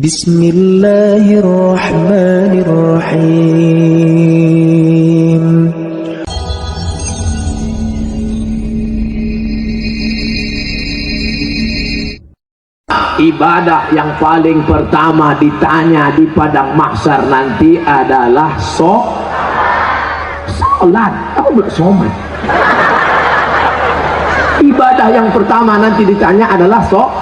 Bismillahirrahmanirrahim. Ibadah yang paling pertama ditanya di padang mahsyar nanti adalah sholat. Apa belum sholat? Ibadah yang pertama nanti ditanya adalah sholat.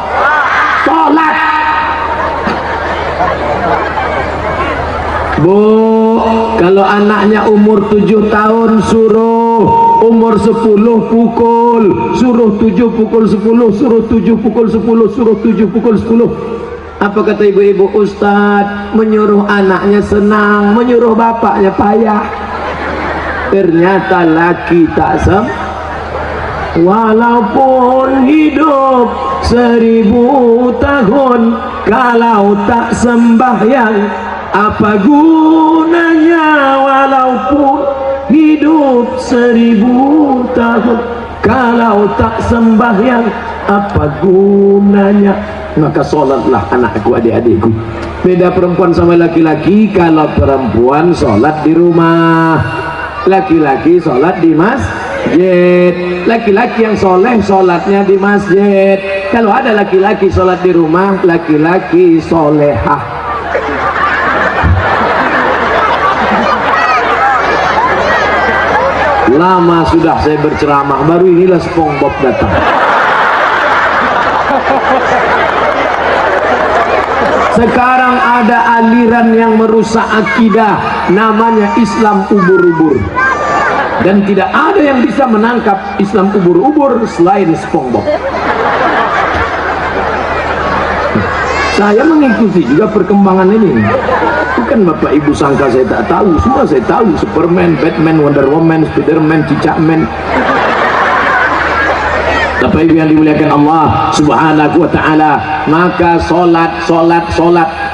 Bu, kalau anaknya umur 7 tahun suruh, umur 10 pukul, suruh 7 pukul 10, suruh 7 pukul 10, suruh 7 pukul 10. Apa kata ibu-ibu? Ustadz, menyuruh anaknya senang, menyuruh bapaknya payah. Ternyata laki tak walaupun hidup 1000 tahun, kalau tak sembahyang apa gunanya? Walaupun hidup 1000 tahun, kalau tak sembahyang apa gunanya? Maka sholatlah anakku, adik-adikku. Beda perempuan sama laki-laki. Kalau perempuan sholat di rumah, laki-laki sholat di masjid. Laki-laki yang soleh sholatnya di masjid. Kalau ada laki-laki sholat di rumah, laki-laki solehah. Lama sudah saya berceramah, baru inilah SpongeBob datang. Sekarang ada aliran yang merusak akidah, namanya Islam ubur-ubur. Dan tidak ada yang bisa menangkap Islam ubur-ubur selain SpongeBob. Saya mengikuti juga perkembangan ini. Bukan Bapak Ibu sangka saya tak tahu, semua saya tahu. Superman, Batman, Wonder Woman, Spiderman, Cicakman. Bapak Ibu yang dimuliakan Allah Subhanahu wa ta'ala. Maka sholat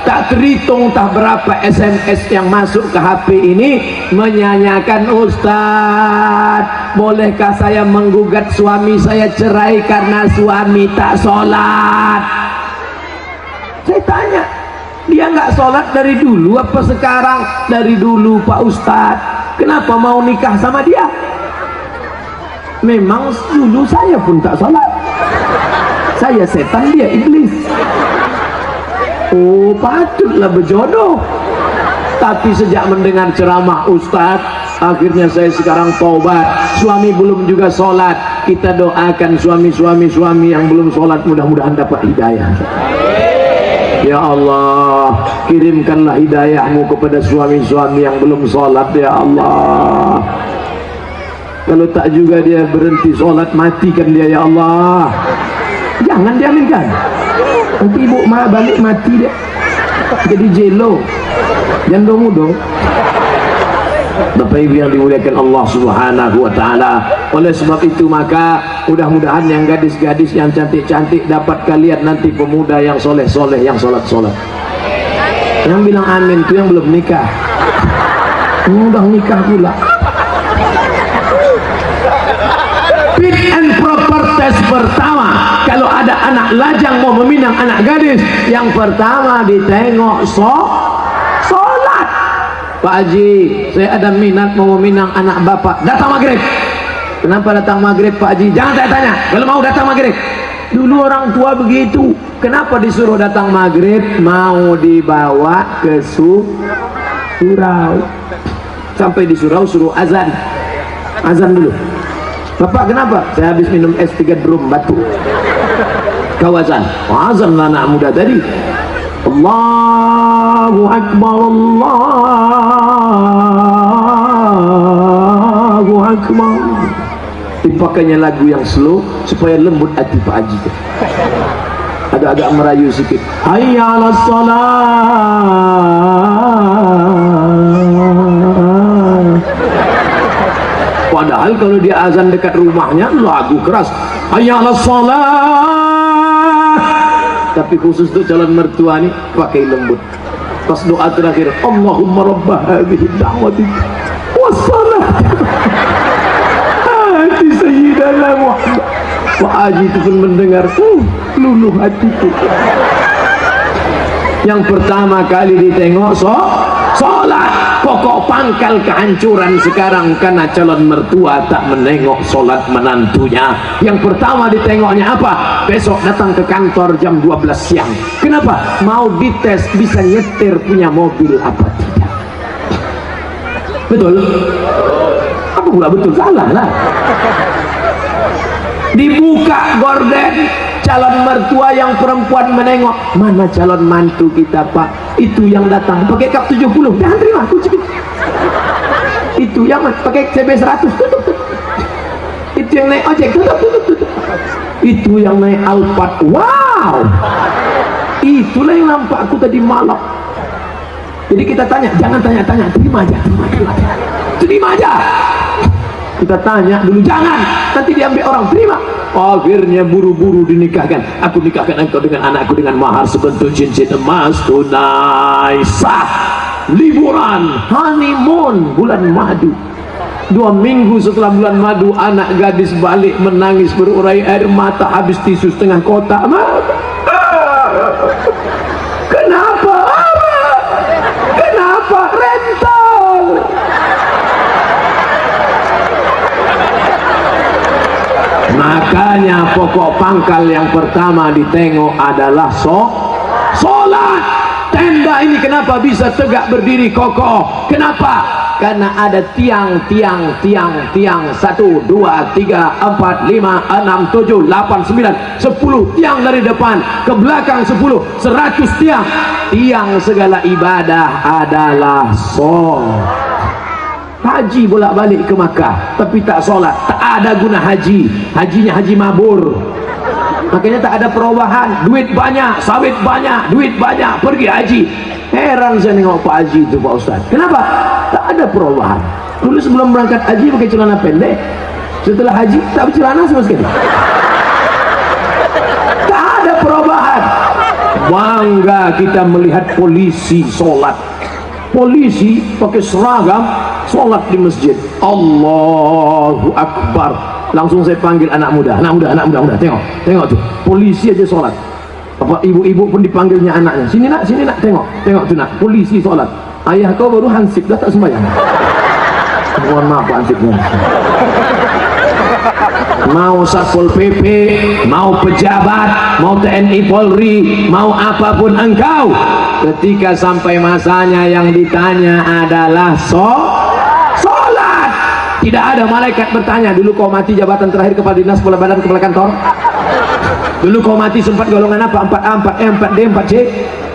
tak terhitung tak berapa SMS yang masuk ke HP ini menyanyikan, Ustadz, bolehkah saya menggugat suami saya cerai karena suami tak sholat? Saya tanya, dia nggak sholat dari dulu apa sekarang? Dari dulu Pak Ustadz. Kenapa mau nikah sama dia? Memang dulu saya pun tak sholat. Saya setan, dia iblis. Oh, patutlah berjodoh. Tapi sejak mendengar ceramah Ustadz, akhirnya saya sekarang taubat. Suami belum juga sholat. Kita doakan suami yang belum sholat, mudah-mudahan dapat hidayah. Ya Allah, kirimkanlah hidayahmu kepada suami-suami yang belum sholat, ya Allah. Kalau tak juga dia berhenti sholat, matikan dia, ya Allah. Jangan diaminkan. Nanti ibu balik mati dia, jadi jelo. Jangan dong. Bapak Ibu yang dimuliakan Allah Subhanahu wa ta'ala. Oleh sebab itu maka mudah-mudahan yang gadis-gadis yang cantik-cantik dapat kalian nanti pemuda yang soleh-soleh, yang sholat-sholat. Yang bilang amin itu yang belum nikah. Udah nikah pula. Fit and proper test pertama, kalau ada anak lajang mau meminang anak gadis, yang pertama ditengok sholat. Pak Haji, saya ada minat mau meminang anak bapak, datang maghrib. Kenapa datang maghrib Pak Haji? Jangan saya tanya, kalau mau datang maghrib. Dulu orang tua begitu. Kenapa disuruh datang maghrib? Mau dibawa ke surau. Sampai di surau suruh azan dulu. Bapak kenapa? Saya habis minum es 3 drum batu. Kau azan. Azan lah anak muda tadi. Allahu Akbar, Allahu Akbar. Dipakainya lagu yang slow supaya lembut hati Pak Haji. Agak-agak merayu sedikit. Hayya 'alas shalah. Padahal kalau dia azan dekat rumahnya lagu keras. Hayya 'alas shalah. Tapi khusus untuk calon mertua nih pakai lembut. Pas doa terakhir, Allahumma rabbah hadhihi da'wati wassalam ati sayyidina Muhammad. Pak Haji itu pun mendengar, luluh hatiku. Yang pertama kali ditengok sholat. Pokok pangkal kehancuran sekarang karena calon mertua tak menengok sholat menantunya. Yang pertama ditengoknya apa? Besok datang ke kantor jam 12 siang. Kenapa? Mau dites bisa nyetir punya mobil apa tidak. Betul? Apa pula betul? Salah lah. Dibuka gorden, calon mertua yang perempuan menengok, mana calon mantu kita pak? Itu yang datang pakai kap 70, jangan terima kucing. Itu yang pakai CB 100, tutup. Itu yang naik ojek, tutup. Itu yang naik Alphard, wow. Itulah yang nampak aku tadi malam. Jadi kita tanya, jangan tanya-tanya, terima aja. Kita tanya dulu, jangan, nanti diambil orang, terima. Akhirnya buru-buru dinikahkan. Aku nikahkan engkau dengan anakku dengan mahar sebentuk cincin emas tunai sah. Liburan honeymoon bulan madu. 2 minggu setelah bulan madu, anak gadis balik menangis berurai air mata, habis tisu setengah kotak. Kenapa? Rental. Makanya pokok pangkal yang pertama ditengok adalah sholat. Tenda ini kenapa bisa tegak berdiri kokoh? Kenapa? Karena ada tiang 1, 2, 3, 4, 5, 6, 7, 8, 9, 10 tiang dari depan ke belakang 10, 100 tiang. Tiang segala ibadah adalah sholat. Haji bolak-balik ke Makkah tapi tak sholat, tak ada guna haji. Hajinya haji mabur, makanya tak ada perubahan. Duit banyak, sawit banyak, duit banyak, pergi haji. Heran saya nengok Pak Haji itu Pak Ustaz, kenapa? Tak ada perubahan. Dulu sebelum berangkat haji pakai celana pendek, setelah haji tak bercelana sama sekali. Tak ada perubahan. Bangga kita melihat polisi sholat. Polisi pakai seragam sholat di masjid. Allahu Akbar. Langsung saya panggil anak muda. Tengok tuh, polisi aja sholat. Apa ibu-ibu pun dipanggilnya anaknya. Sini nak, tengok tuh nak, polisi sholat. Ayah kau baru hansip dah tak sembahyang. Mohon maaf Pak Hansipnya. Mau Satpol PP, mau pejabat, mau TNI Polri, mau apapun engkau, ketika sampai masanya yang ditanya adalah sholat. Tidak ada malaikat bertanya, dulu kau mati jabatan terakhir kepala dinas, kepala badan, kepala kantor. Dulu kau mati sempat golongan apa? 4A, 4E, 4D, 4C.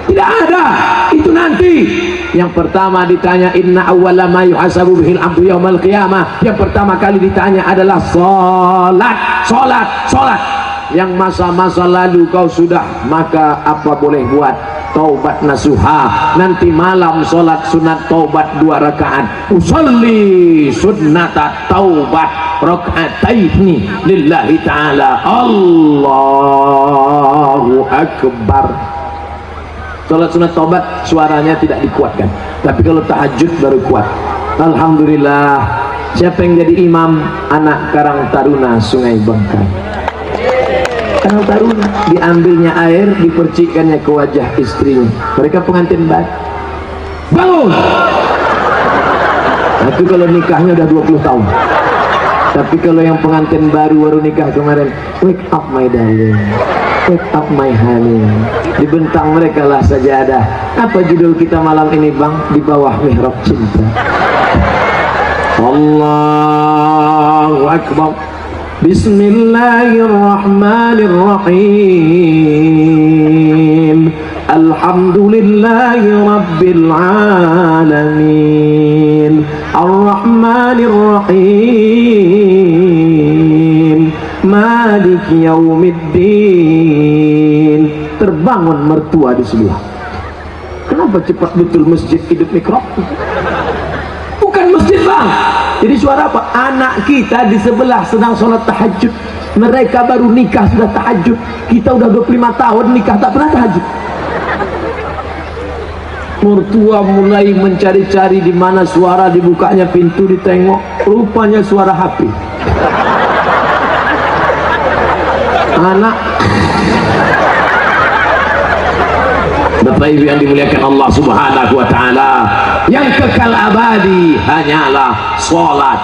Tidak ada. Itu nanti. Yang pertama ditanya, inna awwala ma yuhasabu bihil abdu yaumal qiyamah. Yang pertama kali ditanya adalah sholat. Yang masa-masa lalu kau sudah, maka apa boleh buat? Taubat nasuha. Nanti malam sholat sunat taubat 2 rakaat. Usolli sunnata taubat raka'ataini lillahi ta'ala. Allahu Akbar. Sholat sunat taubat suaranya tidak dikuatkan, tapi kalau tahajud baru kuat. Alhamdulillah. Siapa yang jadi imam? Anak Karang Taruna Sungai Bengkay. Karang Taruna, diambilnya air, dipercikkannya ke wajah istrinya. Mereka pengantin baru. Bangun. Itu kalau nikahnya udah 20 tahun. Tapi kalau yang pengantin baru nikah kemarin, wake up my darling, wake up my honey. Dibentang mereka lah sajadah. Apa judul kita malam ini bang? Di bawah mihrab cinta. Allahu Akbar. Bismillahirrahmanirrahim. Alhamdulillahi Rabbil Alamin. Ar-Rahmanir-Rahim. Maliki Yaumiddin. Terbangun mertua di sebelah. Kenapa cepat betul masjid hidup mikrop? Bukan masjid bang. Jadi suara apa? Anak kita di sebelah sedang sholat tahajud. Mereka baru nikah sudah tahajud. Kita udah 25 tahun nikah tak pernah tahajud. Mertua mulai mencari-cari di mana suara, dibukanya pintu, ditengok, rupanya suara HP. Anak Bapak Ibu yang dimuliakan Allah Subhanahu wa taala, yang kekal abadi hanyalah salat.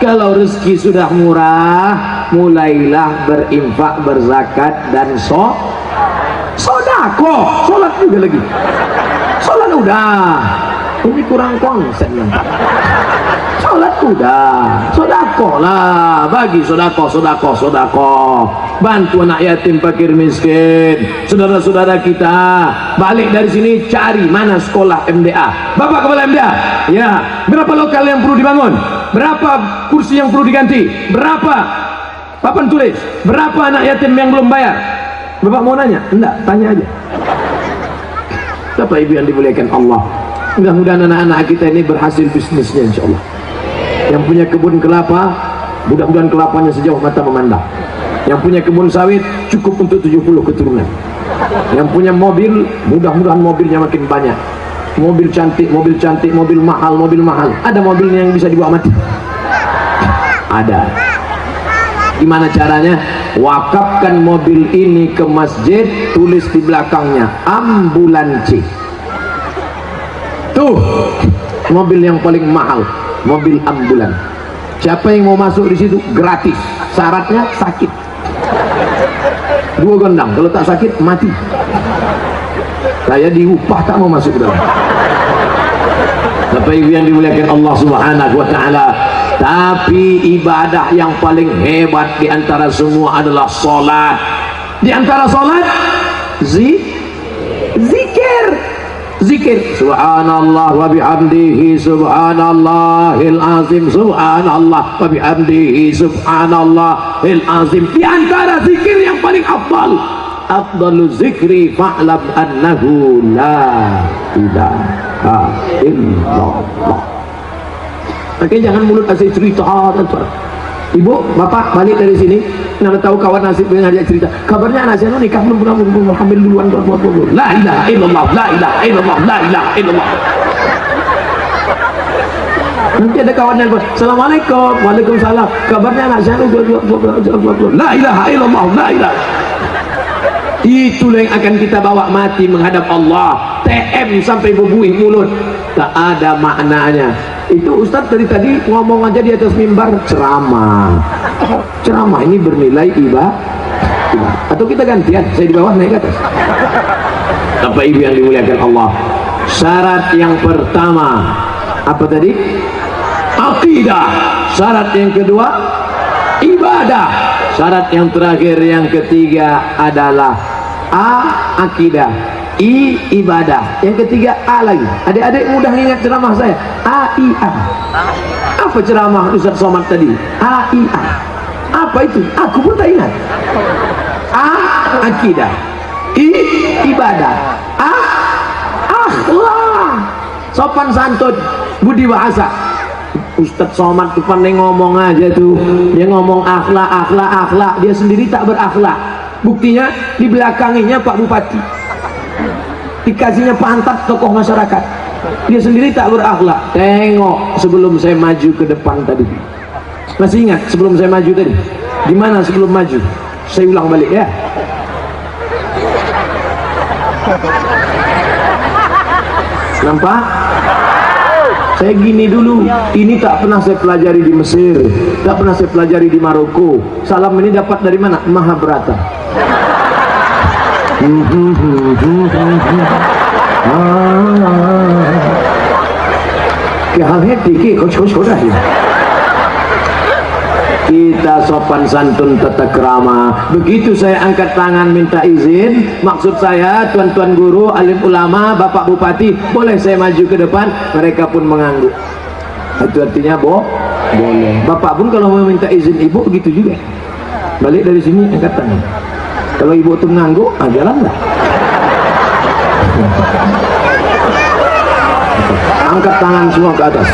Kalau rezeki sudah murah, mulailah berinfak, berzakat dan sedekah. Salat juga lagi. Salat udah. Ini kurang konsepnya. Salat udah, sedekah lah, bagi sedekah. Bantu anak yatim, fakir miskin, saudara-saudara kita. Balik dari sini cari mana sekolah MDA. Bapak kepala MDA, ya, berapa lokal yang perlu dibangun? Berapa kursi yang perlu diganti? Berapa papan tulis? Berapa anak yatim yang belum bayar? Bapak mau nanya? Enggak, tanya aja. Bapak Ibu yang dimuliakan Allah, mudah-mudahan anak-anak kita ini berhasil bisnisnya insyaallah. Yang punya kebun kelapa, mudah-mudahan kelapanya sejauh mata memandang. Yang punya kebun sawit cukup untuk 70 keturunan. Yang punya mobil, mudah-mudahan mobilnya makin banyak. Mobil cantik, mobil mahal. Ada mobilnya yang bisa dibawa mati? Ada. Gimana caranya? Wakafkan mobil ini ke masjid, tulis di belakangnya ambulansi. Tuh, mobil yang paling mahal, mobil ambulan. Siapa yang mau masuk di situ gratis. Syaratnya sakit. 2 gondang, kalau tak sakit mati. Saya diupah tak mau masuk dalam. Bapak Ibu yang dimuliakan Allah Subhanahu wa taala, tapi ibadah yang paling hebat di antara semua adalah salat. Di antara salat zikir. Subhanallah wa bihamdihi subhanallahil azim, subhanallah wa bihamdihi subhanallahil azim. Di antara zikir yang paling afdalu zikri fa'lam annahu la ilaha illallah. Oke, jangan mulut asli cerita. Ibu, bapak balik dari sini, nggak tahu kawan nasib dengan dia cerita. Kabarnya anak saya nikah belum hamil duluan. La ilaha illallah, la ilaha illallah, la ilaha illallah. Nanti ada kawan yang bilang, assalamualaikum, waalaikumsalam. Kabarnya anak saya la ilaha illallah, la ilaha. Itulah yang akan kita bawa mati menghadap Allah. TM sampai bebuih mulut, tak ada maknanya. Itu Ustadz dari tadi ngomong aja di atas mimbar ceramah ini bernilai ibadah. Atau kita gantian, saya di bawah naik ke atas. Bapak Ibu yang dimuliakan Allah, syarat yang pertama apa tadi? Akidah. Syarat yang kedua ibadah. Syarat yang terakhir yang ketiga adalah akidah. Ibadah. Yang ketiga lagi. Adik-adik mudah ingat ceramah saya. A. Apa ceramah Ustaz Somad tadi? A. Apa itu? Aku pun tak ingat. Akidah. Ibadah. Akhlak. Sopan santun, budi bahasa. Ustaz Somad tuh pandai ngomong aja tuh. Dia ngomong akhlak. Dia sendiri tak berakhlak. Buktinya di belakanginya Pak Bupati. Dikasihnya pantat tokoh masyarakat, dia sendiri tak berakhlak. Tengok sebelum saya maju ke depan tadi, masih ingat sebelum saya maju tadi? Gimana sebelum maju? Saya ulang balik ya. Nampak? Saya gini dulu. Ini tak pernah saya pelajari di Mesir, tak pernah saya pelajari di Maroko. Salam ini dapat dari mana? Mahabharata. Kita sopan santun tata krama. Begitu saya angkat tangan minta izin, maksud saya tuan-tuan guru, alim ulama, bapak bupati, boleh saya maju ke depan? Mereka pun mengangguk. Itu artinya boleh. Bapak pun kalau mau minta izin ibu begitu juga. Balik dari sini angkat tangan. Kalau ibu tuh mengangguk, jalan lah. Angkat tangan semua ke atas.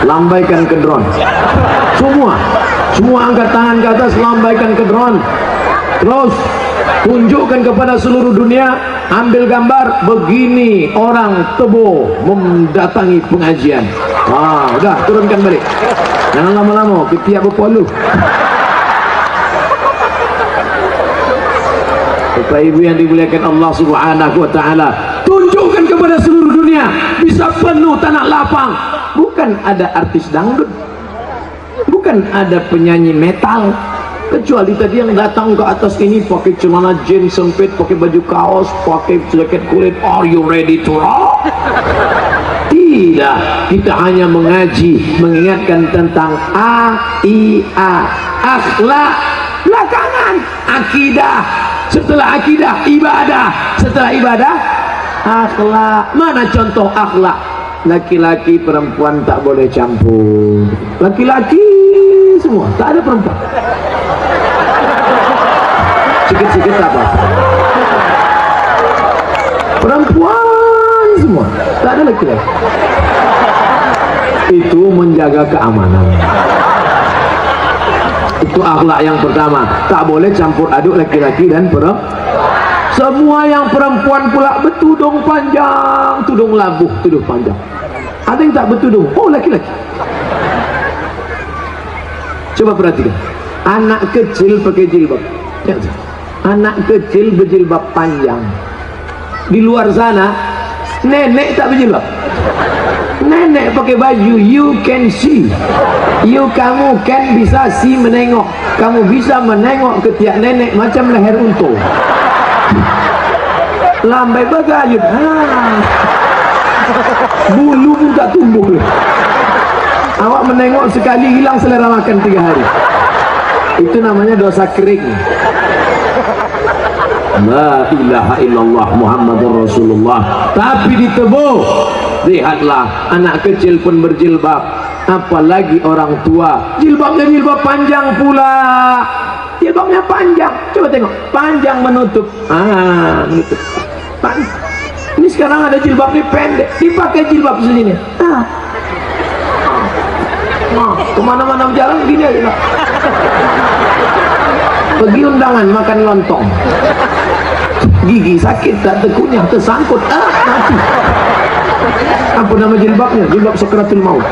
Lambaikan ke drone. Semua angkat tangan ke atas, lambaikan ke drone. Terus tunjukkan kepada seluruh dunia, ambil gambar begini orang Tebo mendatangi pengajian. Udah turunkan balik. Jangan lama-lama, kita berpolu. Bapak Ibu yang dimuliakan Allah Subhanahu wa taala, tunjukkan kepada seluruh dunia bisa penuh tanah lapang. Bukan ada artis dangdut, bukan ada penyanyi metal, kecuali tadi yang datang ke atas ini pakai celana jeans sempit, pakai baju kaos, pakai jaket kulit. Are you ready to rock? Tidak, kita hanya mengaji, mengingatkan tentang akhlak. Belakangan akidah, setelah akidah ibadah, setelah ibadah akhlak. Mana contoh akhlak? Laki-laki perempuan tak boleh campur, laki-laki semua, tak ada perempuan. Sikit-sikit apa? Perempuan semua, tak ada laki-laki. Itu menjaga keamanan. Itu akhlak yang pertama. Tak boleh campur aduk laki-laki dan perempuan. Semua yang perempuan pula bertudung panjang, tudung labuh, tudung panjang. Ada yang tak bertudung, oh laki-laki. Coba perhatikan, anak kecil pakai jilbab. Anak kecil berjilbab panjang. Di luar sana nenek tak berjilbab. Nenek pakai baju you can see, kamu kan bisa see, menengok. Kamu bisa menengok ketiak nenek macam leher untung. Lambai bagayut, bulu pun tak tumbuh. Awak menengok sekali hilang selera makan 3 hari. Itu namanya dosa kering. La ilaha illallah Muhammadur Rasulullah. Tapi ditebuk. Lihatlah, anak kecil pun berjilbab, apalagi orang tua. Jilbabnya jilbab panjang pula. Jilbabnya panjang. Coba tengok, panjang menutup. Menutup. Ini sekarang ada jilbab ini pendek, dipakai jilbab sini. Kemana-mana berjalan gini aja. Pergi undangan makan lontong, gigi sakit, tak tekunyah, tersangkut, mati. Apa nama jilbabnya? Jilbab Sakratul Maut.